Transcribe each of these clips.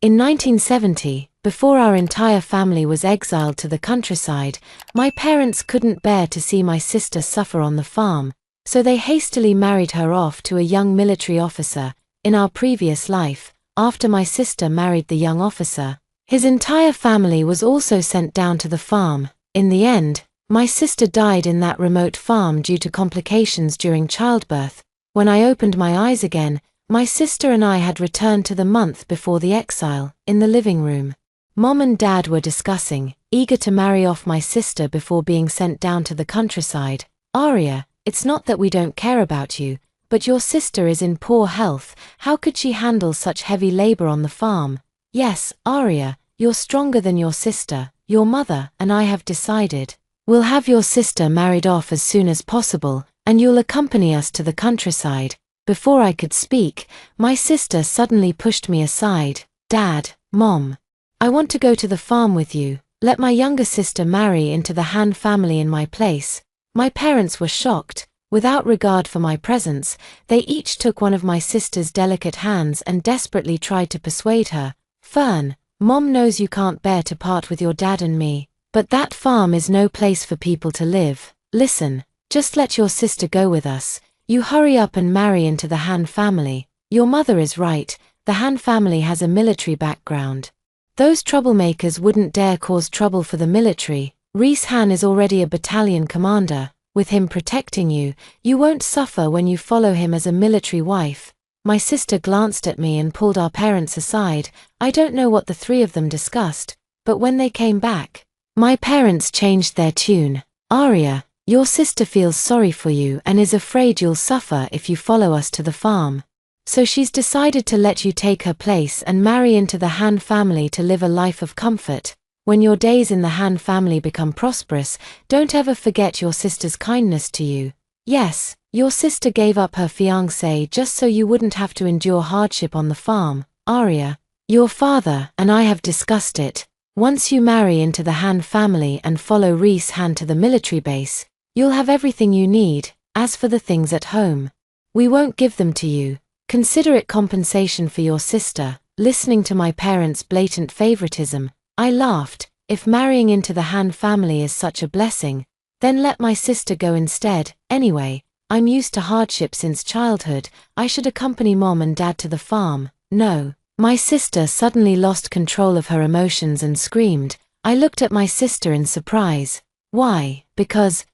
In 1970, before our entire family was exiled to the countryside, my parents couldn't bear to see my sister suffer on the farm, so they hastily married her off to a young military officer. In our previous life, after my sister married the young officer, his entire family was also sent down to the farm. In the end, my sister died in that remote farm due to complications during childbirth. When I opened my eyes again, my sister and I had returned to the month before the exile. In the living room, Mom and Dad were discussing, eager to marry off my sister before being sent down to the countryside. "Aria, it's not that we don't care about you, but your sister is in poor health. How could she handle such heavy labor on the farm?" "Yes, Aria, you're stronger than your sister. Your mother and I have decided. We'll have your sister married off as soon as possible, and you'll accompany us to the countryside." Before I could speak, my sister suddenly pushed me aside. "Dad, Mom, I want to go to the farm with you. Let my younger sister marry into the Han family in my place." My parents were shocked. Without regard for my presence, they each took one of my sister's delicate hands and desperately tried to persuade her. "Fern, Mom knows you can't bear to part with your dad and me, but that farm is no place for people to live. Listen, just let your sister go with us. You hurry up and marry into the Han family. Your mother is right, the Han family has a military background. Those troublemakers wouldn't dare cause trouble for the military. Reese Han is already a battalion commander. With him protecting you, you won't suffer when you follow him as a military wife." My sister glanced at me and pulled our parents aside. I don't know what the three of them discussed, but when they came back, my parents changed their tune. "Aria, your sister feels sorry for you and is afraid you'll suffer if you follow us to the farm. So she's decided to let you take her place and marry into the Han family to live a life of comfort. When your days in the Han family become prosperous, don't ever forget your sister's kindness to you. Yes, your sister gave up her fiancé just so you wouldn't have to endure hardship on the farm. Aria, your father and I have discussed it. Once you marry into the Han family and follow Reese Han to the military base, you'll have everything you need. As for the things at home, we won't give them to you. Consider it compensation for your sister." Listening to my parents' blatant favoritism, I laughed. If marrying into the Han family is such a blessing, then let my sister go instead. Anyway, I'm used to hardship since childhood. I should accompany Mom and Dad to the farm. "No." My sister suddenly lost control of her emotions and screamed. I looked at my sister in surprise. "Why?" Because,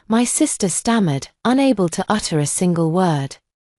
my sister stammered, unable to utter a single word.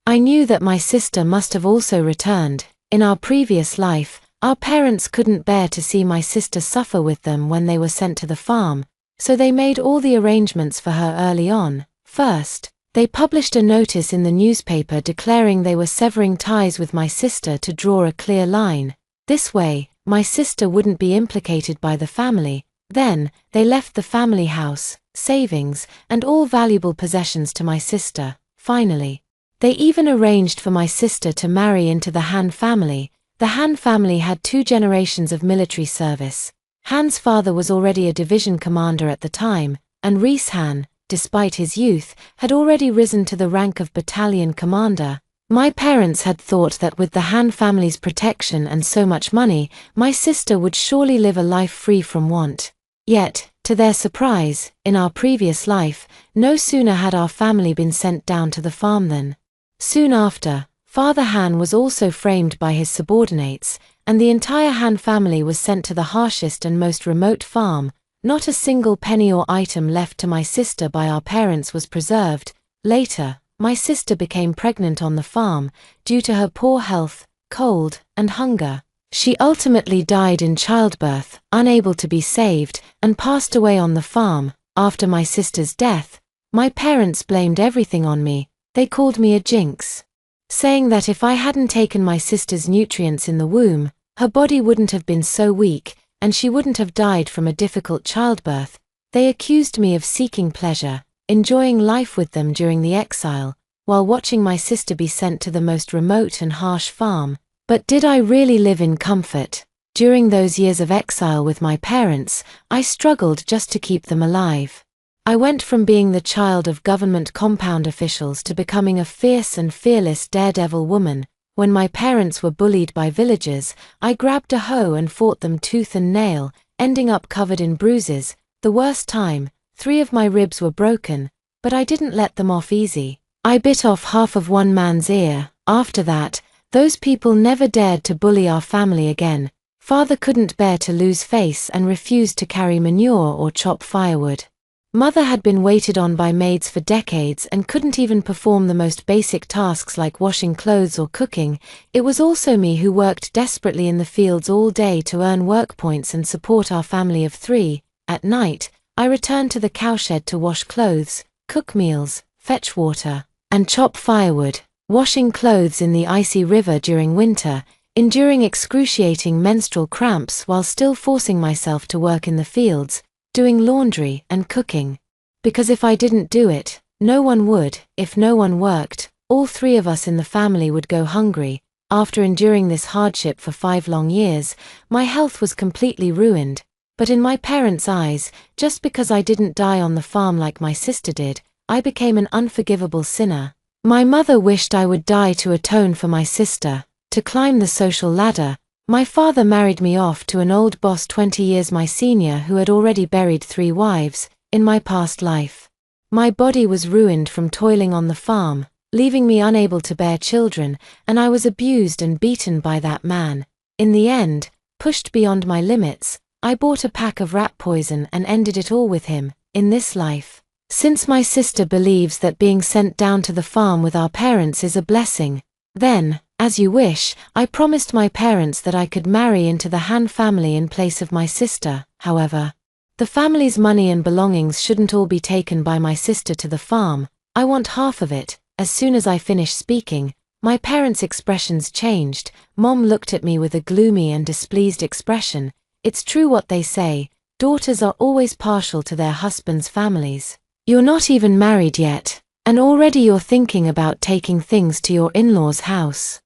I knew that my sister must have also returned. In our previous life, our parents couldn't bear to see my sister suffer with them when they were sent to the farm, so they made all the arrangements for her early on. First, they published a notice in the newspaper declaring they were severing ties with my sister to draw a clear line. This way, my sister wouldn't be implicated by the family. Then, they left the family house, savings, and all valuable possessions to my sister. Finally, they even arranged for my sister to marry into the Han family. The Han family had 2 generations of military service. Han's father was already a division commander at the time, and Reese Han, despite his youth, had already risen to the rank of battalion commander. My parents had thought that with the Han family's protection and so much money, my sister would surely live a life free from want. Yet, to their surprise, in our previous life, no sooner had our family been sent down to the farm than soon after, Father Han was also framed by his subordinates, and the entire Han family was sent to the harshest and most remote farm. Not a single penny or item left to my sister by our parents was preserved. Later, my sister became pregnant on the farm, due to her poor health, cold, and hunger. She ultimately died in childbirth, unable to be saved, and passed away on the farm. After my sister's death, my parents blamed everything on me. They called me a jinx, saying that if I hadn't taken my sister's nutrients in the womb, her body wouldn't have been so weak, and she wouldn't have died from a difficult childbirth. They accused me of seeking pleasure, enjoying life with them during the exile, while watching my sister be sent to the most remote and harsh farm. But did I really live in comfort? During those years of exile with my parents, I struggled just to keep them alive. I went from being the child of government compound officials to becoming a fierce and fearless daredevil woman. When my parents were bullied by villagers, I grabbed a hoe and fought them tooth and nail, ending up covered in bruises. The worst time, 3 of my ribs were broken, but I didn't let them off easy. I bit off half of one man's ear. After that, those people never dared to bully our family again. Father couldn't bear to lose face and refused to carry manure or chop firewood. Mother had been waited on by maids for decades and couldn't even perform the most basic tasks like washing clothes or cooking. It was also me who worked desperately in the fields all day to earn work points and support our family of 3. At night, I returned to the cowshed to wash clothes, cook meals, fetch water, and chop firewood, washing clothes in the icy river during winter, enduring excruciating menstrual cramps while still forcing myself to work in the fields, doing laundry and cooking. Because if I didn't do it, no one would. If no one worked, all 3 of us in the family would go hungry. After enduring this hardship for 5 long years, my health was completely ruined. But in my parents' eyes, just because I didn't die on the farm like my sister did, I became an unforgivable sinner. My mother wished I would die to atone for my sister. To climb the social ladder, my father married me off to an old boss 20 years my senior who had already buried 3 wives in my past life. My body was ruined from toiling on the farm, leaving me unable to bear children, and I was abused and beaten by that man. In the end, pushed beyond my limits, I bought a pack of rat poison and ended it all with him, in this life. Since my sister believes that being sent down to the farm with our parents is a blessing, then, as you wish, I promised my parents that I could marry into the Han family in place of my sister. However, the family's money and belongings shouldn't all be taken by my sister to the farm. I want half of it. As soon as I finished speaking, my parents' expressions changed. Mom looked at me with a gloomy and displeased expression. It's true what they say, daughters are always partial to their husbands' families. You're not even married yet, and already you're thinking about taking things to your in-laws' house.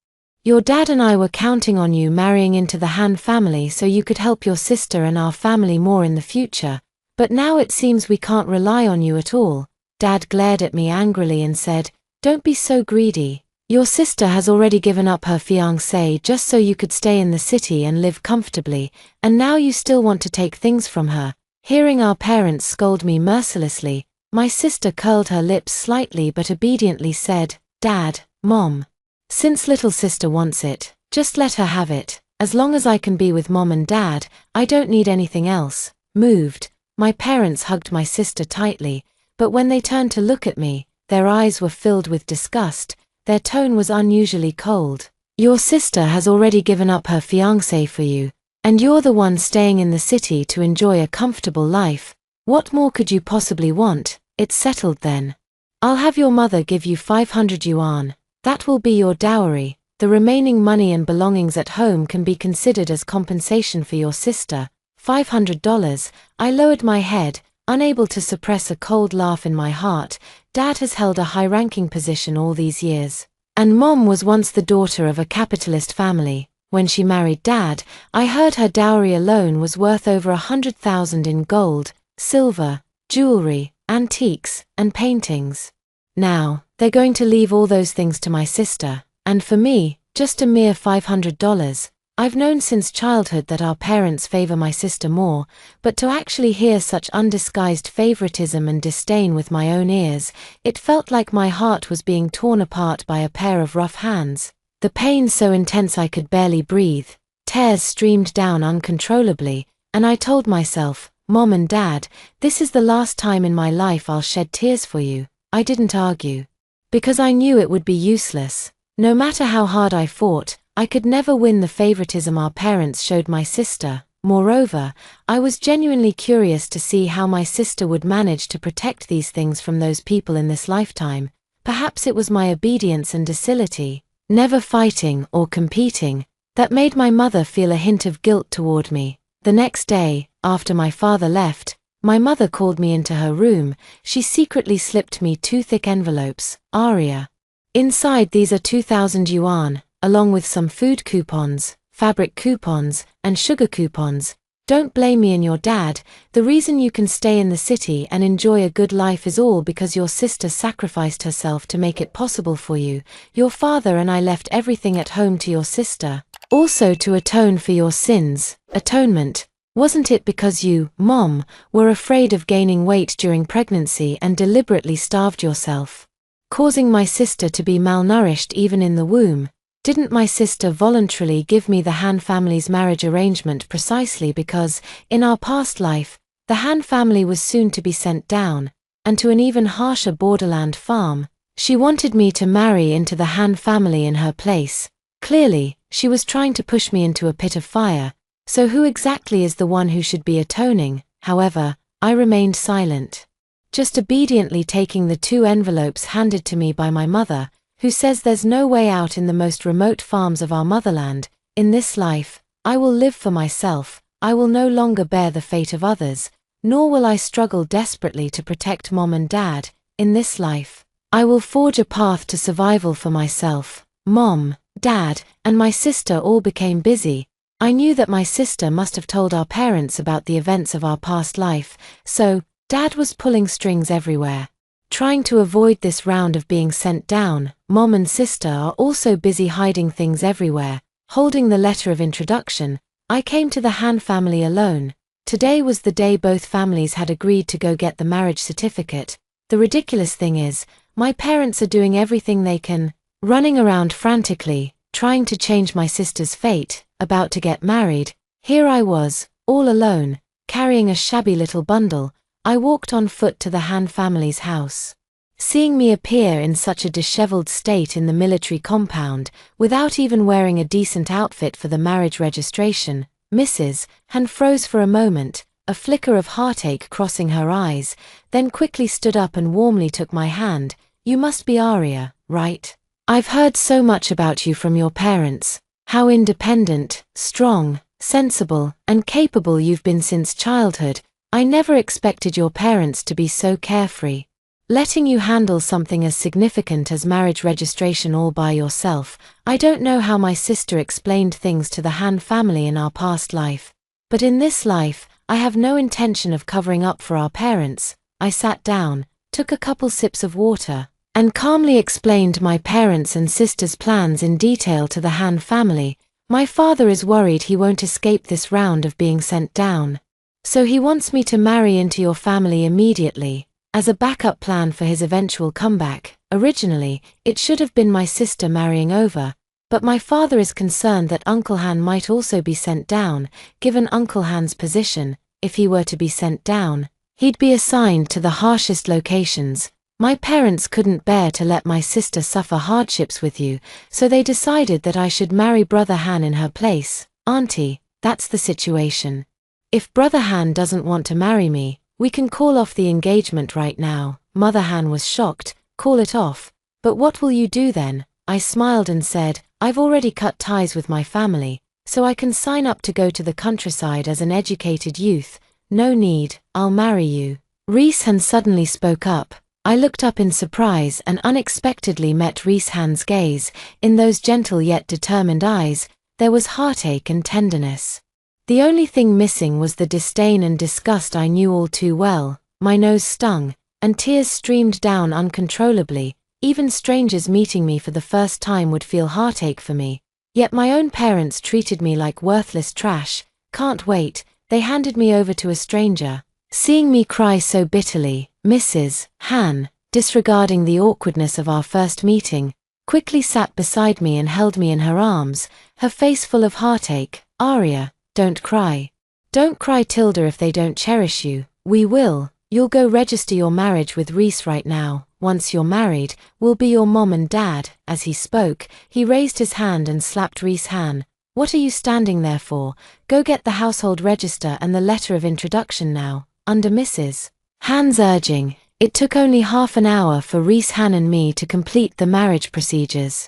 Your dad and I were counting on you marrying into the Han family so you could help your sister and our family more in the future, but now it seems we can't rely on you at all. Dad glared at me angrily and said, "Don't be so greedy. Your sister has already given up her fiancé just so you could stay in the city and live comfortably, and now you still want to take things from her." Hearing our parents scold me mercilessly, my sister curled her lips slightly but obediently said, "Dad, Mom, since little sister wants it, just let her have it. As long as I can be with Mom and Dad, I don't need anything else." Moved, my parents hugged my sister tightly, but when they turned to look at me, their eyes were filled with disgust. Their tone was unusually cold. "Your sister has already given up her fiancé for you, and you're the one staying in the city to enjoy a comfortable life. What more could you possibly want? It's settled then. I'll have your mother give you 500 yuan. That will be your dowry. The remaining money and belongings at home can be considered as compensation for your sister." $500. I lowered my head, unable to suppress a cold laugh in my heart. Dad has held a high-ranking position all these years. And Mom was once the daughter of a capitalist family. When she married Dad, I heard her dowry alone was worth over 100,000 in gold, silver, jewelry, antiques, and paintings. Now, they're going to leave all those things to my sister, and for me, just a mere $500. I've known since childhood that our parents favor my sister more, but to actually hear such undisguised favoritism and disdain with my own ears, it felt like my heart was being torn apart by a pair of rough hands. The pain so intense I could barely breathe. Tears streamed down uncontrollably, and I told myself, "Mom and Dad, this is the last time in my life I'll shed tears for you." I didn't argue, because I knew it would be useless. No matter how hard I fought, I could never win the favoritism our parents showed my sister. Moreover, I was genuinely curious to see how my sister would manage to protect these things from those people in this lifetime. Perhaps it was my obedience and docility, never fighting or competing, that made my mother feel a hint of guilt toward me. The next day, after my father left, my mother called me into her room. She secretly slipped me 2 thick envelopes. "Aria. Inside these are 2,000 yuan, along with some food coupons, fabric coupons, and sugar coupons. Don't blame me and your dad. The reason you can stay in the city and enjoy a good life is all because your sister sacrificed herself to make it possible for you. Your father and I left everything at home to your sister, also to atone for your sins. Atonement. Wasn't it because you, Mom, were afraid of gaining weight during pregnancy and deliberately starved yourself, causing my sister to be malnourished even in the womb? Didn't my sister voluntarily give me the Han family's marriage arrangement precisely because, in our past life, the Han family was soon to be sent down, and to an even harsher borderland farm? She wanted me to marry into the Han family in her place. Clearly, she was trying to push me into a pit of fire. So who exactly is the one who should be atoning? However, I remained silent, just obediently taking the 2 envelopes handed to me by my mother, who says there's no way out in the most remote farms of our motherland. In this life, I will live for myself. I will no longer bear the fate of others, nor will I struggle desperately to protect Mom and Dad. In this life, I will forge a path to survival for myself. Mom, Dad, and my sister all became busy. I knew that my sister must have told our parents about the events of our past life, so Dad was pulling strings everywhere, trying to avoid this round of being sent down. Mom and sister are also busy hiding things everywhere. Holding the letter of introduction, I came to the Han family alone. Today was the day both families had agreed to go get the marriage certificate. The ridiculous thing is, my parents are doing everything they can, running around frantically, trying to change my sister's fate, about to get married. Here I was, all alone, carrying a shabby little bundle. I walked on foot to the Han family's house. Seeing me appear in such a disheveled state in the military compound, without even wearing a decent outfit for the marriage registration, Mrs. Han froze for a moment, a flicker of heartache crossing her eyes, then quickly stood up and warmly took my hand. You must be Aria, right? I've heard so much about you from your parents, how independent, strong, sensible, and capable you've been since childhood. I never expected your parents to be so carefree, letting you handle something as significant as marriage registration all by yourself. I don't know how my sister explained things to the Han family in our past life, but in this life, I have no intention of covering up for our parents. I sat down, took a couple sips of water, and calmly explained my parents' and sister's plans in detail to the Han family. My father is worried he won't escape this round of being sent down, so he wants me to marry into your family immediately, as a backup plan for his eventual comeback. Originally, it should have been my sister marrying over, but my father is concerned that Uncle Han might also be sent down. Given Uncle Han's position, if he were to be sent down, he'd be assigned to the harshest locations. My parents couldn't bear to let my sister suffer hardships with you, so they decided that I should marry Brother Han in her place. Auntie, that's the situation. If Brother Han doesn't want to marry me, we can call off the engagement right now. Mother Han was shocked. Call it off? But what will you do then? I smiled and said, I've already cut ties with my family, so I can sign up to go to the countryside as an educated youth. No need, I'll marry you. Reese Han suddenly spoke up. I looked up in surprise and unexpectedly met Reese Han's gaze. In those gentle yet determined eyes, there was heartache and tenderness. The only thing missing was the disdain and disgust I knew all too well. My nose stung, and tears streamed down uncontrollably. Even strangers meeting me for the first time would feel heartache for me. Yet my own parents treated me like worthless trash. Can't wait, they handed me over to a stranger. Seeing me cry so bitterly, Mrs. Han, disregarding the awkwardness of our first meeting, quickly sat beside me and held me in her arms, her face full of heartache. Aria, don't cry. Don't cry, Tilda. If they don't cherish you, we will. You'll go register your marriage with Reese right now. Once you're married, we'll be your mom and dad. As he spoke, he raised his hand and slapped Reese Han. What are you standing there for? Go get the household register and the letter of introduction now. Under Mrs. Han's urging, it took only half an hour for Reese Han and me to complete the marriage procedures.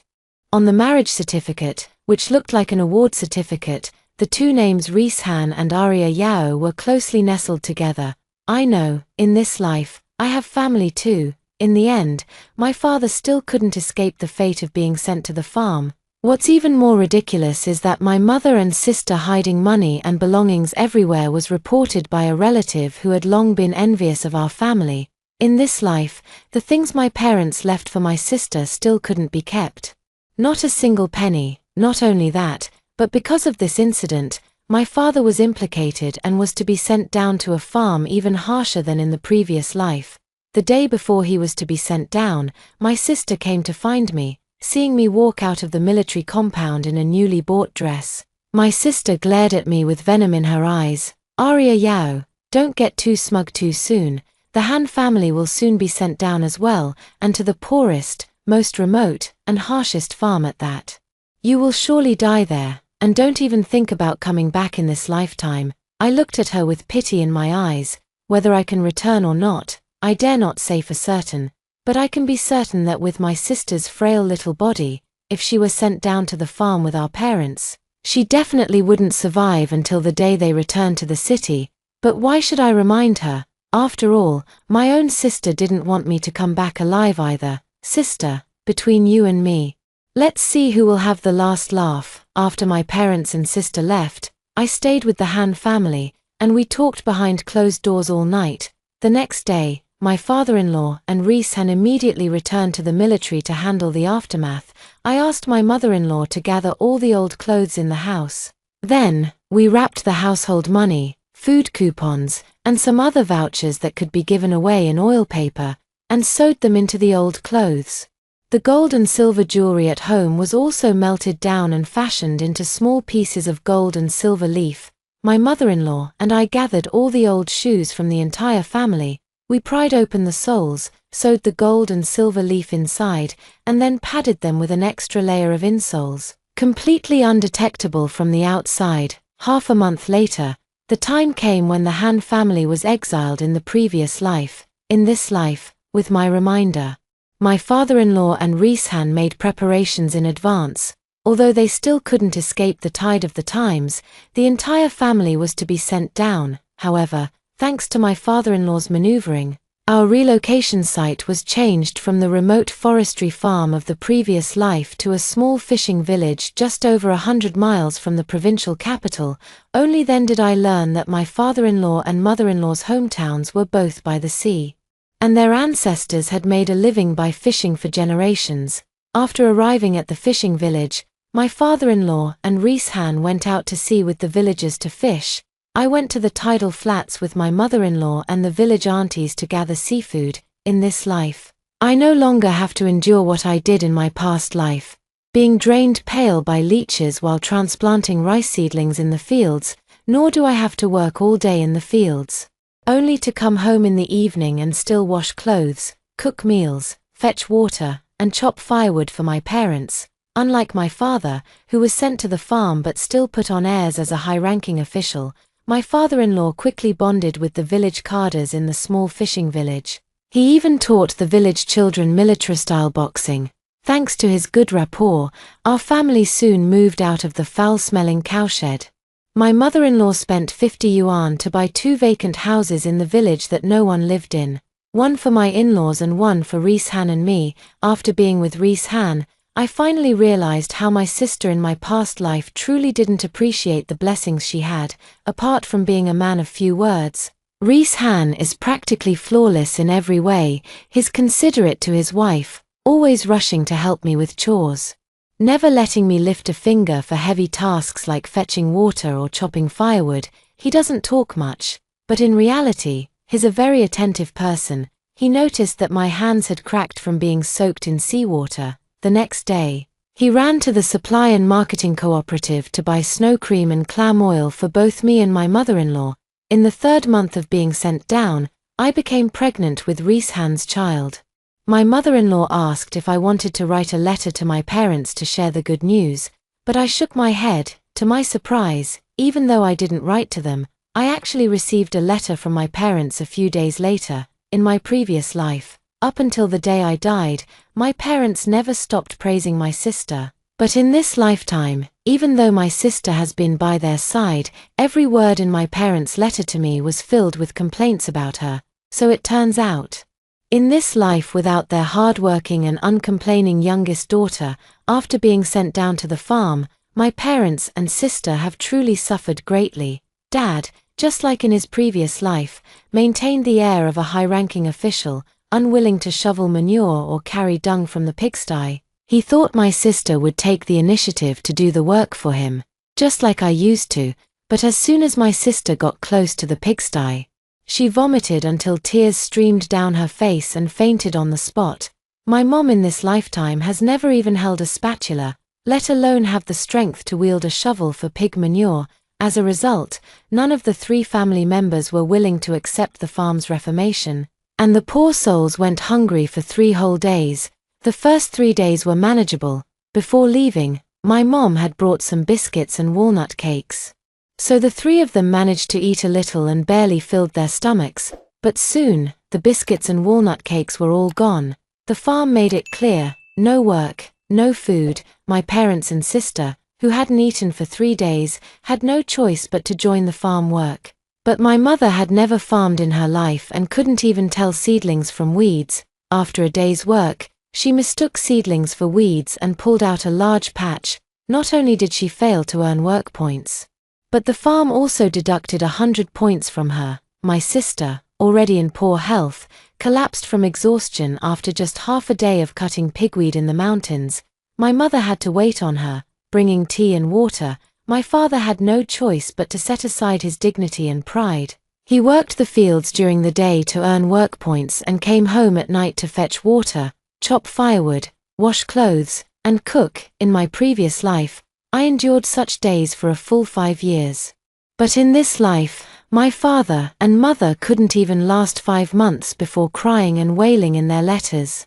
On the marriage certificate, which looked like an award certificate, the two names Reese Han and Aria Yao were closely nestled together. I know, in this life, I have family too. In the end, my father still couldn't escape the fate of being sent to the farm. What's even more ridiculous is that my mother and sister hiding money and belongings everywhere was reported by a relative who had long been envious of our family. In this life, the things my parents left for my sister still couldn't be kept. Not a single penny. Not only that, but because of this incident, my father was implicated and was to be sent down to a farm even harsher than in the previous life. The day before he was to be sent down, my sister came to find me, seeing me walk out of the military compound in a newly bought dress. My sister glared at me with venom in her eyes. "Aria Yao, don't get too smug too soon. The Han family will soon be sent down as well, and to the poorest, most remote, and harshest farm at that. You will surely die there, and don't even think about coming back in this lifetime." I looked at her with pity in my eyes. Whether I can return or not, I dare not say for certain, but I can be certain that with my sister's frail little body, if she were sent down to the farm with our parents, she definitely wouldn't survive until the day they returned to the city. But why should I remind her? After all, my own sister didn't want me to come back alive either. Sister, between you and me, let's see who will have the last laugh. After my parents and sister left, I stayed with the Han family, and we talked behind closed doors all night. The next day, my father-in-law and Reese Han immediately returned to the military to handle the aftermath. I asked my mother-in-law to gather all the old clothes in the house. Then, we wrapped the household money, food coupons, and some other vouchers that could be given away in oil paper, and sewed them into the old clothes. The gold and silver jewelry at home was also melted down and fashioned into small pieces of gold and silver leaf. My mother-in-law and I gathered all the old shoes from the entire family. We pried open the soles, sewed the gold and silver leaf inside, and then padded them with an extra layer of insoles, completely undetectable from the outside. Half a month later, the time came when the Han family was exiled in the previous life. In this life, with my reminder, my father-in-law and Reese Han made preparations in advance. Although they still couldn't escape the tide of the times, the entire family was to be sent down. However, thanks to my father-in-law's maneuvering, our relocation site was changed from the remote forestry farm of the previous life to a small fishing village just over 100 miles from the provincial capital. Only then did I learn that my father-in-law and mother-in-law's hometowns were both by the sea, and their ancestors had made a living by fishing for generations. After arriving at the fishing village, my father-in-law and Reese Han went out to sea with the villagers to fish. I went to the tidal flats with my mother-in-law and the village aunties to gather seafood. In this life, I no longer have to endure what I did in my past life, being drained pale by leeches while transplanting rice seedlings in the fields, nor do I have to work all day in the fields, only to come home in the evening and still wash clothes, cook meals, fetch water, and chop firewood for my parents. Unlike my father, who was sent to the farm but still put on airs as a high-ranking official, my father-in-law quickly bonded with the village cadres in the small fishing village. He even taught the village children military-style boxing. Thanks to his good rapport, our family soon moved out of the foul-smelling cowshed. My mother-in-law spent 50 yuan to buy 2 vacant houses in the village that no one lived in, one for my in-laws and one for Reese Han and me. After being with Reese Han, I finally realized how my sister in my past life truly didn't appreciate the blessings she had. Apart from being a man of few words, Reese Han is practically flawless in every way. He's considerate to his wife, always rushing to help me with chores, never letting me lift a finger for heavy tasks like fetching water or chopping firewood. He doesn't talk much, but in reality, he's a very attentive person. He noticed that my hands had cracked from being soaked in seawater. The next day, he ran to the supply and marketing cooperative to buy snow cream and clam oil for both me and my mother-in-law. In the 3rd month of being sent down, I became pregnant with Reese Han's child. My mother-in-law asked if I wanted to write a letter to my parents to share the good news, but I shook my head. To my surprise, even though I didn't write to them, I actually received a letter from my parents a few days later. In my previous life, up until the day I died, my parents never stopped praising my sister. But in this lifetime, even though my sister has been by their side, every word in my parents' letter to me was filled with complaints about her. So it turns out, in this life without their hardworking and uncomplaining youngest daughter, after being sent down to the farm, my parents and sister have truly suffered greatly. Dad, just like in his previous life, maintained the air of a high-ranking official, unwilling to shovel manure or carry dung from the pigsty. He thought my sister would take the initiative to do the work for him, just like I used to, but as soon as my sister got close to the pigsty, she vomited until tears streamed down her face and fainted on the spot. My mom in this lifetime has never even held a spatula, let alone have the strength to wield a shovel for pig manure. As a result, none of the 3 family members were willing to accept the farm's reformation, and the poor souls went hungry for 3 whole days. The first 3 days were manageable. Before leaving, my mom had brought some biscuits and walnut cakes. So the 3 of them managed to eat a little and barely filled their stomachs, but soon, the biscuits and walnut cakes were all gone. The farm made it clear, no work, no food. My parents and sister, who hadn't eaten for 3 days, had no choice but to join the farm work. But my mother had never farmed in her life and couldn't even tell seedlings from weeds. After a day's work, she mistook seedlings for weeds and pulled out a large patch. Not only did she fail to earn work points, but the farm also deducted 100 points from her. My sister, already in poor health, collapsed from exhaustion after just half a day of cutting pigweed in the mountains. My mother had to wait on her, bringing tea and water. My father had no choice but to set aside his dignity and pride. He worked the fields during the day to earn work points and came home at night to fetch water, chop firewood, wash clothes, and cook. In my previous life, I endured such days for a full 5 years. But in this life, my father and mother couldn't even last 5 months before crying and wailing in their letters,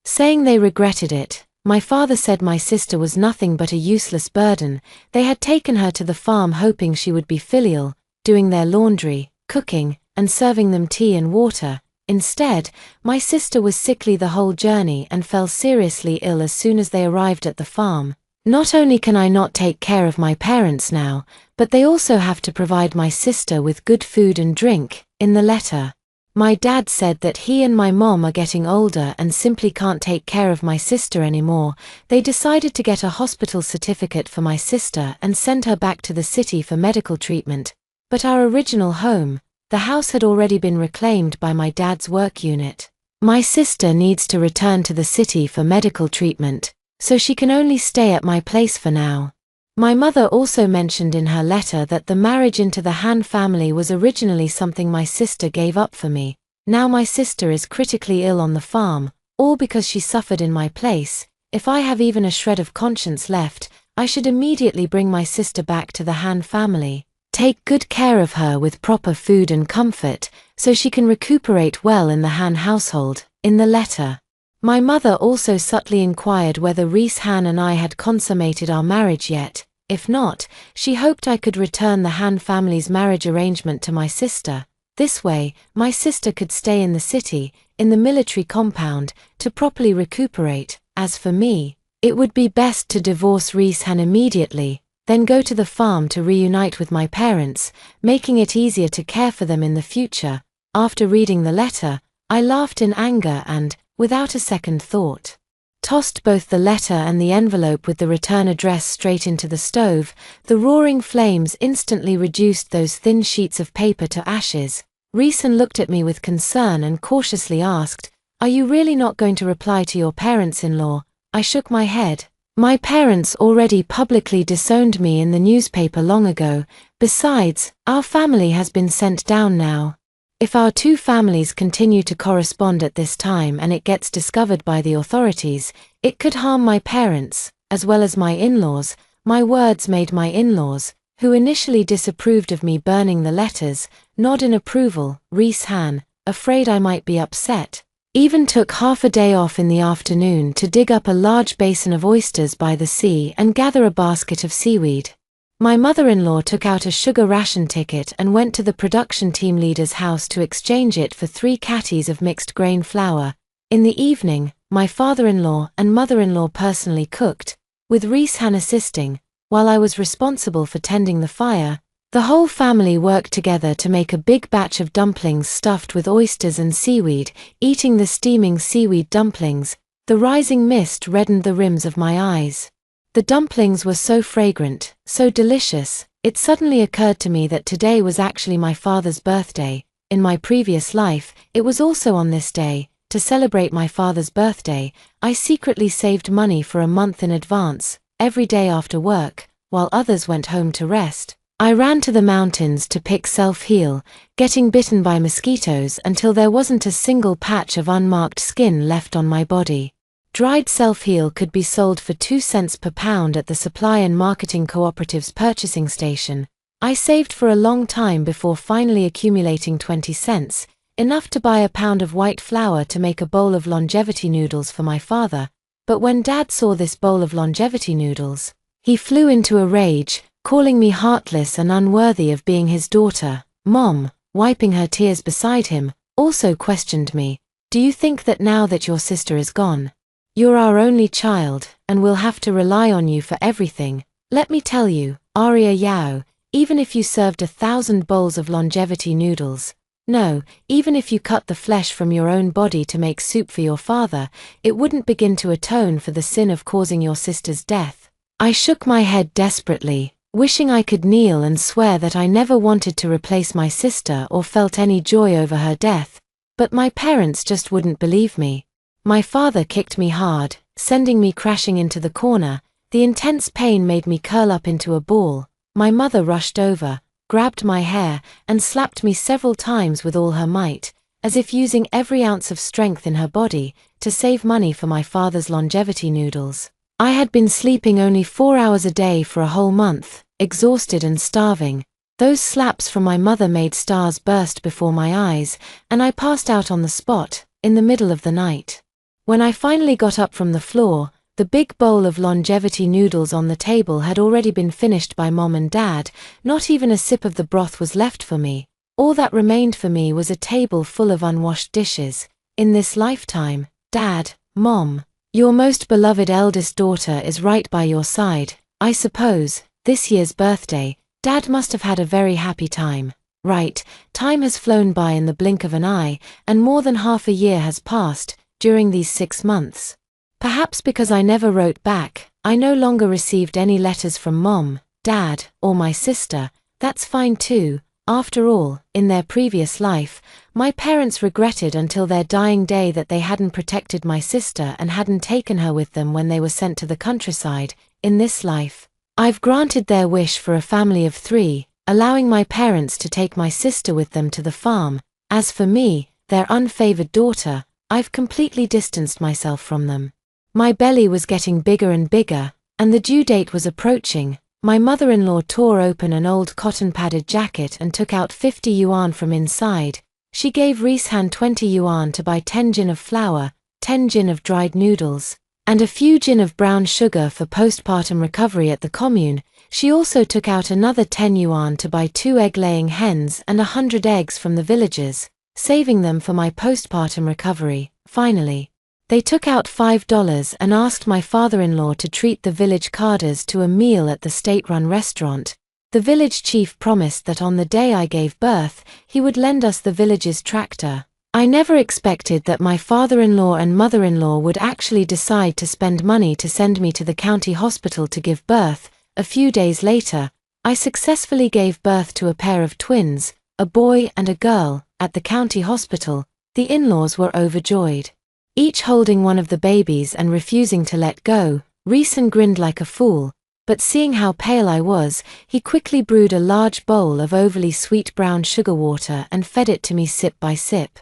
saying they regretted it. My father said my sister was nothing but a useless burden. They had taken her to the farm hoping she would be filial, doing their laundry, cooking, and serving them tea and water. Instead, my sister was sickly the whole journey and fell seriously ill as soon as they arrived at the farm. Not only can I not take care of my parents now, but they also have to provide my sister with good food and drink. In the letter, my dad said that he and my mom are getting older and simply can't take care of my sister anymore. They decided to get a hospital certificate for my sister and send her back to the city for medical treatment. But our original home, the house, had already been reclaimed by my dad's work unit. My sister needs to return to the city for medical treatment, so she can only stay at my place for now. My mother also mentioned in her letter that the marriage into the Han family was originally something my sister gave up for me. Now my sister is critically ill on the farm, all because she suffered in my place. If I have even a shred of conscience left, I should immediately bring my sister back to the Han family, take good care of her with proper food and comfort, so she can recuperate well in the Han household. In the letter, my mother also subtly inquired whether Reese Han and I had consummated our marriage yet. If not, she hoped I could return the Han family's marriage arrangement to my sister. This way, my sister could stay in the city, in the military compound, to properly recuperate. As for me, it would be best to divorce Reese Han immediately, then go to the farm to reunite with my parents, making it easier to care for them in the future. After reading the letter, I laughed in anger and, without a second thought, tossed both the letter and the envelope with the return address straight into the stove. The roaring flames instantly reduced those thin sheets of paper to ashes. Reeson looked at me with concern and cautiously asked, "Are you really not going to reply to your parents-in-law?" I shook my head. My parents already publicly disowned me in the newspaper long ago. Besides, our family has been sent down now. If our 2 families continue to correspond at this time and it gets discovered by the authorities, it could harm my parents, as well as my in-laws. My words made my in-laws, who initially disapproved of me burning the letters, nod in approval. Reese Han, afraid I might be upset, even took half a day off in the afternoon to dig up a large basin of oysters by the sea and gather a basket of seaweed. My mother-in-law took out a sugar ration ticket and went to the production team leader's house to exchange it for 3 catties of mixed grain flour. In the evening, my father-in-law and mother-in-law personally cooked, with Reese Han assisting, while I was responsible for tending the fire. The whole family worked together to make a big batch of dumplings stuffed with oysters and seaweed. Eating the steaming seaweed dumplings, The rising mist reddened the rims of my eyes. The dumplings were so fragrant, so delicious, it suddenly occurred to me that today was actually my father's birthday. In my previous life, it was also on this day. To celebrate my father's birthday, I secretly saved money for a month in advance. Every day after work, while others went home to rest, I ran to the mountains to pick self-heal, getting bitten by mosquitoes until there wasn't a single patch of unmarked skin left on my body. Dried self-heal could be sold for 2 cents per pound at the Supply and Marketing Cooperative's purchasing station. I saved for a long time before finally accumulating 20 cents, enough to buy a pound of white flour to make a bowl of longevity noodles for my father. But when Dad saw this bowl of longevity noodles, he flew into a rage, calling me heartless and unworthy of being his daughter. Mom, wiping her tears beside him, also questioned me. Do you think that now that your sister is gone, you're our only child, and we'll have to rely on you for everything? Let me tell you, Aria Yao, even if you served 1,000 bowls of longevity noodles, no, even if you cut the flesh from your own body to make soup for your father, it wouldn't begin to atone for the sin of causing your sister's death. I shook my head desperately, wishing I could kneel and swear that I never wanted to replace my sister or felt any joy over her death, but my parents just wouldn't believe me. My father kicked me hard, sending me crashing into the corner. The intense pain made me curl up into a ball. My mother rushed over, grabbed my hair, and slapped me several times with all her might, as if using every ounce of strength in her body to save money for my father's longevity noodles. I had been sleeping only 4 hours a day for a whole month, exhausted and starving. Those slaps from my mother made stars burst before my eyes, and I passed out on the spot, in the middle of the night. When I finally got up from the floor, the big bowl of longevity noodles on the table had already been finished by Mom and Dad. Not even a sip of the broth was left for me. All that remained for me was a table full of unwashed dishes. In this lifetime, Dad, Mom, your most beloved eldest daughter is right by your side. I suppose, this year's birthday, Dad must have had a very happy time. Right, time has flown by in the blink of an eye, and more than half a year has passed during these 6 months. Perhaps because I never wrote back, I no longer received any letters from Mom, Dad, or my sister. That's fine too. After all, in their previous life, my parents regretted until their dying day that they hadn't protected my sister and hadn't taken her with them when they were sent to the countryside. In this life, I've granted their wish for a family of 3, allowing my parents to take my sister with them to the farm. As for me, their unfavored daughter, I've completely distanced myself from them. My belly was getting bigger and bigger, and the due date was approaching. My mother-in-law tore open an old cotton-padded jacket and took out 50 yuan from inside. She gave Rishan 20 yuan to buy 10 jin of flour, 10 jin of dried noodles, and a few jin of brown sugar for postpartum recovery at the commune. She also took out another 10 yuan to buy 2 egg-laying hens and 100 eggs from the villagers, saving them for my postpartum recovery. Finally, they took out $5 and asked my father-in-law to treat the village cadres to a meal at the state-run restaurant. The village chief promised that on the day I gave birth, he would lend us the village's tractor. I never expected that my father-in-law and mother-in-law would actually decide to spend money to send me to the county hospital to give birth. A few days later, I successfully gave birth to a pair of twins, a boy and a girl, at the county hospital. The in-laws were overjoyed, each holding one of the babies and refusing to let go. Reeson grinned like a fool, but seeing how pale I was, he quickly brewed a large bowl of overly sweet brown sugar water and fed it to me sip by sip.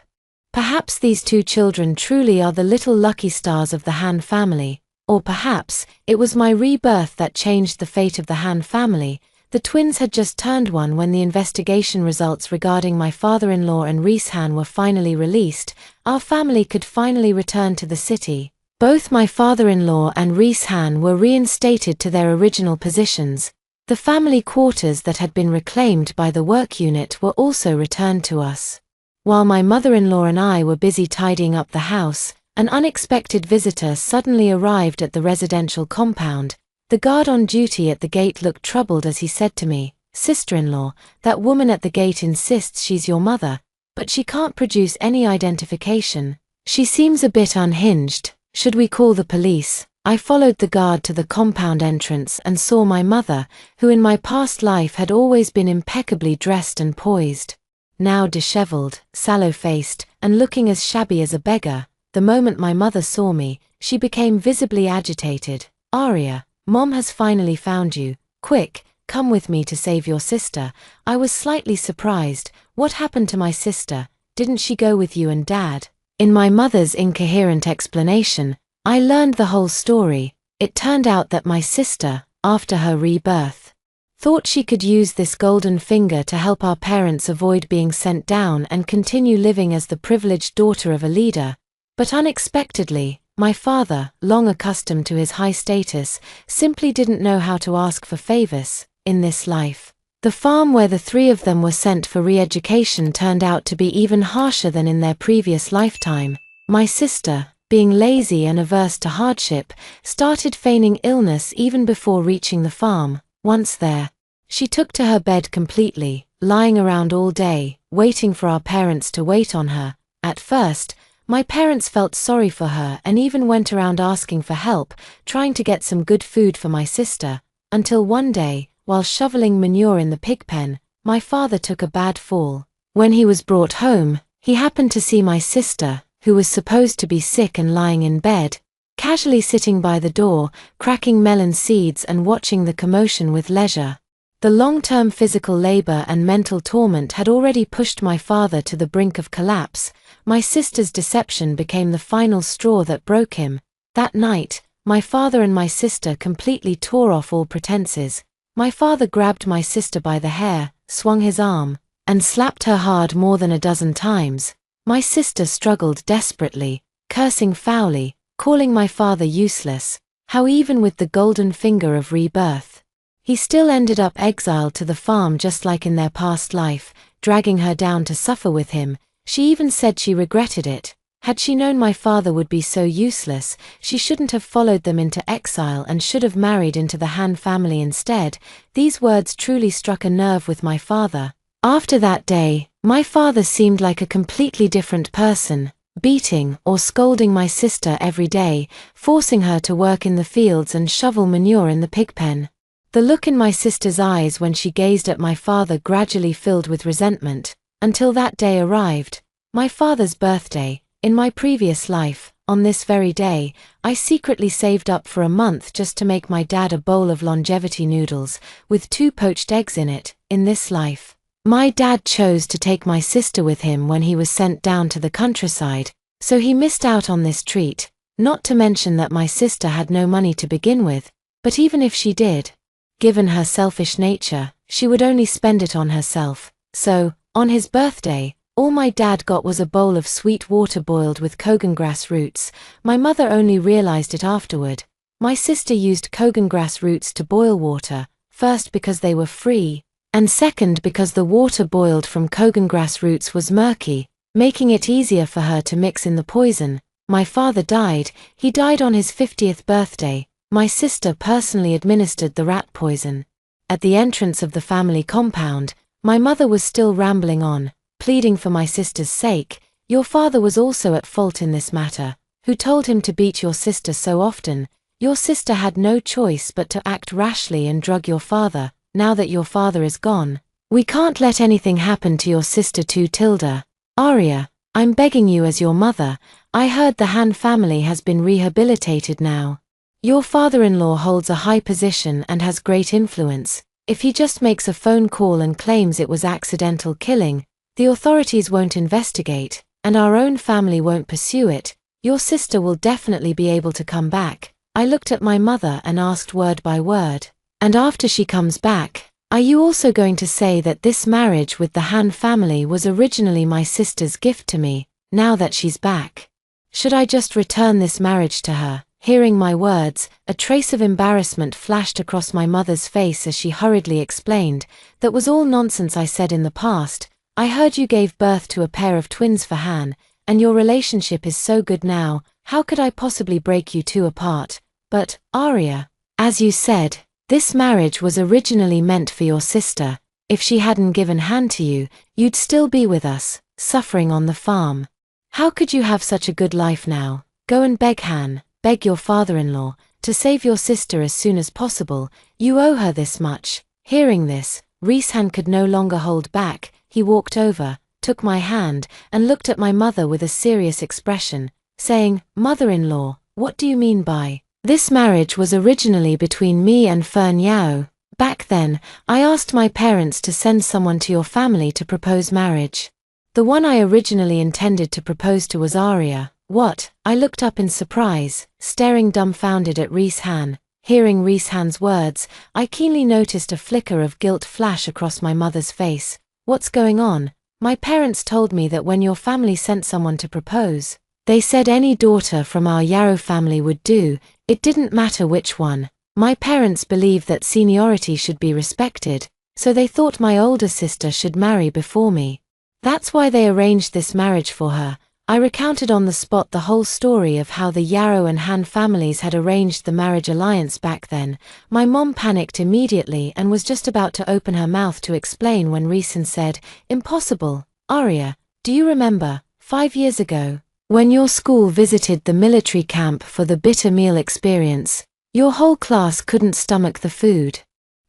Perhaps these 2 children truly are the little lucky stars of the Han family, or perhaps it was my rebirth that changed the fate of the Han family. The twins had just turned 1 when the investigation results regarding my father-in-law and Rishan were finally released. Our family could finally return to the city. Both my father-in-law and Rishan were reinstated to their original positions. The family quarters that had been reclaimed by the work unit were also returned to us. While my mother-in-law and I were busy tidying up the house, an unexpected visitor suddenly arrived at the residential compound. The guard on duty at the gate looked troubled as he said to me, "Sister-in-law, that woman at the gate insists she's your mother, but she can't produce any identification. She seems a bit unhinged." Should we call the police? I followed the guard to the compound entrance and saw my mother, who in my past life had always been impeccably dressed and poised. Now disheveled, sallow-faced, and looking as shabby as a beggar. The moment my mother saw me, she became visibly agitated. "Aria, Mom has finally found you. Quick, come with me to save your sister." I was slightly surprised. What happened to my sister? Didn't she go with you and Dad? In my mother's incoherent explanation, I learned the whole story. It turned out that my sister, after her rebirth, thought she could use this golden finger to help our parents avoid being sent down and continue living as the privileged daughter of a leader. But unexpectedly, my father, long accustomed to his high status, simply didn't know how to ask for favors in this life. The farm where the three of them were sent for re-education turned out to be even harsher than in their previous lifetime. My sister, being lazy and averse to hardship, started feigning illness even before reaching the farm. Once there, she took to her bed completely, lying around all day, waiting for our parents to wait on her. At first, my parents felt sorry for her and even went around asking for help, trying to get some good food for my sister, until one day, while shoveling manure in the pig pen, my father took a bad fall. When he was brought home, he happened to see my sister, who was supposed to be sick and lying in bed, casually sitting by the door, cracking melon seeds and watching the commotion with leisure. The long-term physical labor and mental torment had already pushed my father to the brink of collapse. My sister's deception became the final straw that broke him. That night, my father and my sister completely tore off all pretenses. My father grabbed my sister by the hair, swung his arm, and slapped her hard more than a dozen times. My sister struggled desperately, cursing foully, calling my father useless. How even with the golden finger of rebirth, he still ended up exiled to the farm just like in their past life, dragging her down to suffer with him. She even said she regretted it. Had she known my father would be so useless, she shouldn't have followed them into exile and should have married into the Han family instead. These words truly struck a nerve with my father. After that day, my father seemed like a completely different person, beating or scolding my sister every day, forcing her to work in the fields and shovel manure in the pig pen. The look in my sister's eyes when she gazed at my father gradually filled with resentment, until that day arrived, my father's birthday. In my previous life, on this very day, I secretly saved up for a month just to make my dad a bowl of longevity noodles, with 2 poached eggs in it. In this life, my dad chose to take my sister with him when he was sent down to the countryside, so he missed out on this treat. Not to mention that my sister had no money to begin with, but even if she did, given her selfish nature, she would only spend it on herself. So, on his birthday, all my dad got was a bowl of sweet water boiled with kogan grass roots. My mother only realized it afterward. My sister used kogan grass roots to boil water, first because they were free, and second because the water boiled from kogan grass roots was murky, making it easier for her to mix in the poison. My father died. He died on his 50th birthday. My sister personally administered the rat poison. At the entrance of the family compound, my mother was still rambling on, pleading for my sister's sake. "Your father was also at fault in this matter. Who told him to beat your sister so often? Your sister had no choice but to act rashly and drug your father. Now that your father is gone, we can't let anything happen to your sister too. Tilda. Aria, I'm begging you as your mother. I heard the Han family has been rehabilitated now. Your father-in-law holds a high position and has great influence. If he just makes a phone call and claims it was accidental killing, the authorities won't investigate, and our own family won't pursue it. Your sister will definitely be able to come back." I looked at my mother and asked word by word, "And after she comes back, are you also going to say that this marriage with the Han family was originally my sister's gift to me, now that she's back? Should I just return this marriage to her?" Hearing my words, a trace of embarrassment flashed across my mother's face as she hurriedly explained, "That was all nonsense I said in the past. I heard you gave birth to a pair of twins for Han, and your relationship is so good now, how could I possibly break you two apart? But, Aria, as you said, this marriage was originally meant for your sister. If she hadn't given Han to you, you'd still be with us, suffering on the farm. How could you have such a good life now? Go and beg Han, beg your father-in-law, to save your sister as soon as possible. You owe her this much." Hearing this, Rhys-Han could no longer hold back. He walked over, took my hand, and looked at my mother with a serious expression, saying, "Mother-in-law, what do you mean by this? Marriage was originally between me and Fern Yao. Back then, I asked my parents to send someone to your family to propose marriage. The one I originally intended to propose to was Arya." "What?" I looked up in surprise, staring dumbfounded at Rhys-Han. Hearing Rhys-Han's words, I keenly noticed a flicker of guilt flash across my mother's face. "What's going on?" "My parents told me that when your family sent someone to propose, they said any daughter from our Yarrow family would do. It didn't matter which one. My parents believe that seniority should be respected, so they thought my older sister should marry before me. That's why they arranged this marriage for her." I recounted on the spot the whole story of how the Yarrow and Han families had arranged the marriage alliance back then. My mom panicked immediately and was just about to open her mouth to explain when Rhys-Han said, "Impossible. Arya, do you remember, 5 years ago, when your school visited the military camp for the bitter meal experience? Your whole class couldn't stomach the food.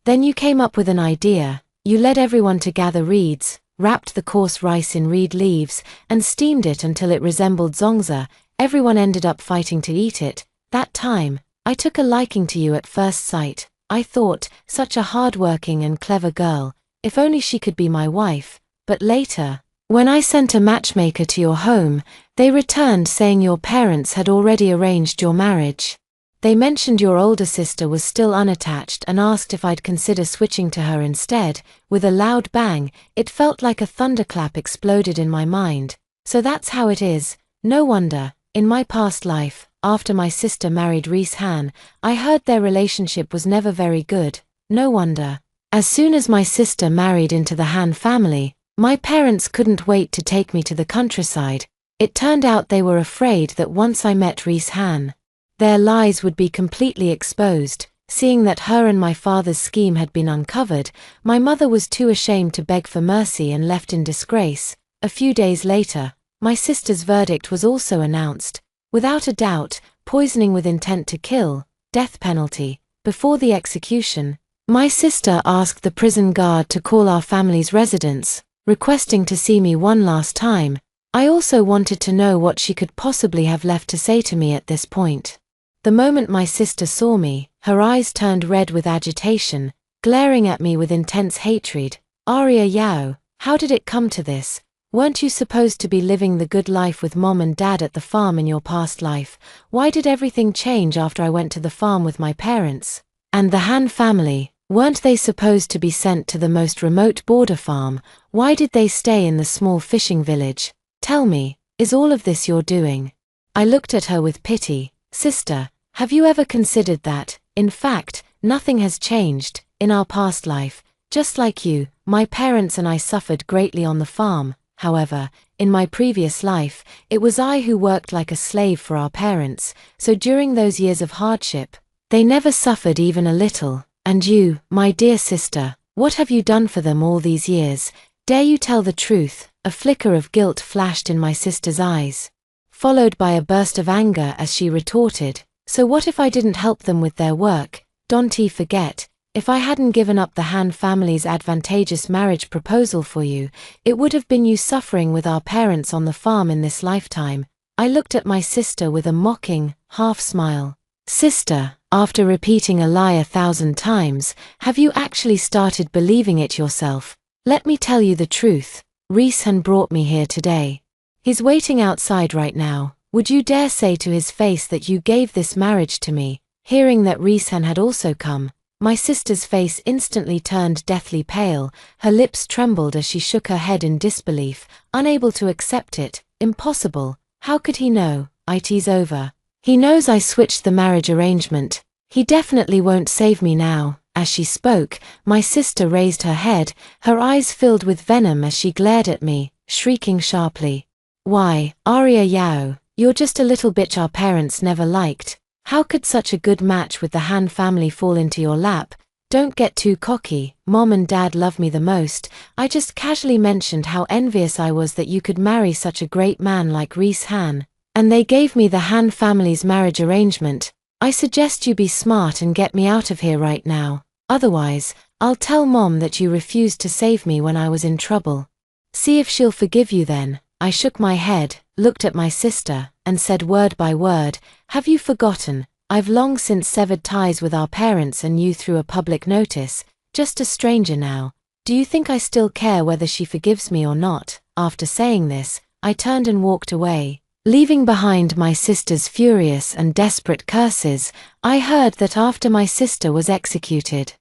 Then you came up with an idea. You led everyone to gather reeds, wrapped the coarse rice in reed leaves, and steamed it until it resembled zongza. Everyone ended up fighting to eat it. That time, I took a liking to you at first sight. I thought, such a hard-working and clever girl, if only she could be my wife. But later, when I sent a matchmaker to your home, they returned saying your parents had already arranged your marriage. They mentioned your older sister was still unattached and asked if I'd consider switching to her instead." With a loud bang, it felt like a thunderclap exploded in my mind. "So that's how it is. No wonder. In my past life, after my sister married Rhys-Han, I heard their relationship was never very good. No wonder. As soon as my sister married into the Han family, my parents couldn't wait to take me to the countryside. It turned out they were afraid that once I met Rhys-Han, their lies would be completely exposed. Seeing that her and my father's scheme had been uncovered, my mother was too ashamed to beg for mercy and left in disgrace. A few days later, my sister's verdict was also announced. Without a doubt, poisoning with intent to kill, death penalty. Before the execution, my sister asked the prison guard to call our family's residence, requesting to see me one last time. I also wanted to know what she could possibly have left to say to me at this point. The moment my sister saw me, her eyes turned red with agitation, glaring at me with intense hatred. "Arya Yao, how did it come to this? Weren't you supposed to be living the good life with mom and dad at the farm in your past life? Why did everything change after I went to the farm with my parents? And the Han family, weren't they supposed to be sent to the most remote border farm? Why did they stay in the small fishing village? Tell me, is all of this your doing?" I looked at her with pity. "Sister, have you ever considered that, in fact, nothing has changed? In our past life, just like you, my parents and I suffered greatly on the farm. However, in my previous life, it was I who worked like a slave for our parents, so during those years of hardship, they never suffered even a little. And you, my dear sister, what have you done for them all these years? Dare you tell the truth?" A flicker of guilt flashed in my sister's eyes, followed by a burst of anger as she retorted, "So what if I didn't help them with their work? Don't you forget, if I hadn't given up the Han family's advantageous marriage proposal for you, it would have been you suffering with our parents on the farm in this lifetime." I looked at my sister with a mocking, half-smile. "Sister, after repeating a lie 1,000 times, have you actually started believing it yourself? Let me tell you the truth. Rhys-Han brought me here today. He's waiting outside right now. Would you dare say to his face that you gave this marriage to me?" Hearing that Rhys-Han had also come, my sister's face instantly turned deathly pale. Her lips trembled as she shook her head in disbelief, unable to accept it. "Impossible. How could he know? It's over. He knows I switched the marriage arrangement. He definitely won't save me now." As she spoke, my sister raised her head, her eyes filled with venom as she glared at me, shrieking sharply. "Why, Arya Yao, you're just a little bitch our parents never liked. How could such a good match with the Han family fall into your lap? Don't get too cocky. Mom and dad love me the most. I just casually mentioned how envious I was that you could marry such a great man like Rhys-Han." And they gave me the Han family's marriage arrangement. I suggest you be smart and get me out of here right now. Otherwise, I'll tell Mom that you refused to save me when I was in trouble. See if she'll forgive you then. I shook my head, looked at my sister, and said word by word, have you forgotten? I've long since severed ties with our parents and you through a public notice, just a stranger now. Do you think I still care whether she forgives me or not? After saying this, I turned and walked away. Leaving behind my sister's furious and desperate curses, I heard that after my sister was executed,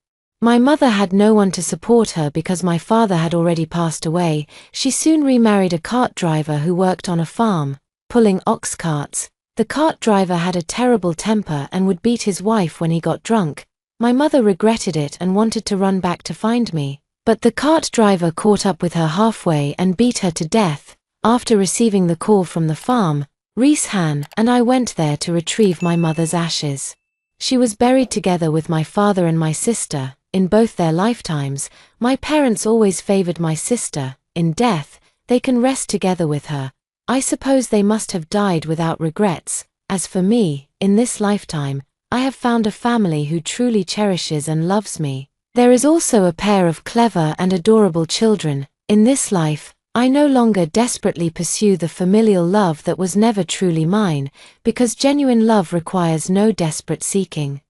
my mother had no one to support her because my father had already passed away. She soon remarried a cart driver who worked on a farm, pulling ox carts. The cart driver had a terrible temper and would beat his wife when he got drunk. My mother regretted it and wanted to run back to find me, but the cart driver caught up with her halfway and beat her to death. After receiving the call from the farm, Reese Han and I went there to retrieve my mother's ashes. She was buried together with my father and my sister. In both their lifetimes, my parents always favored my sister. In death, they can rest together with her. I suppose they must have died without regrets. As for me, in this lifetime, I have found a family who truly cherishes and loves me. There is also a pair of clever and adorable children. In this life, I no longer desperately pursue the familial love that was never truly mine, because genuine love requires no desperate seeking.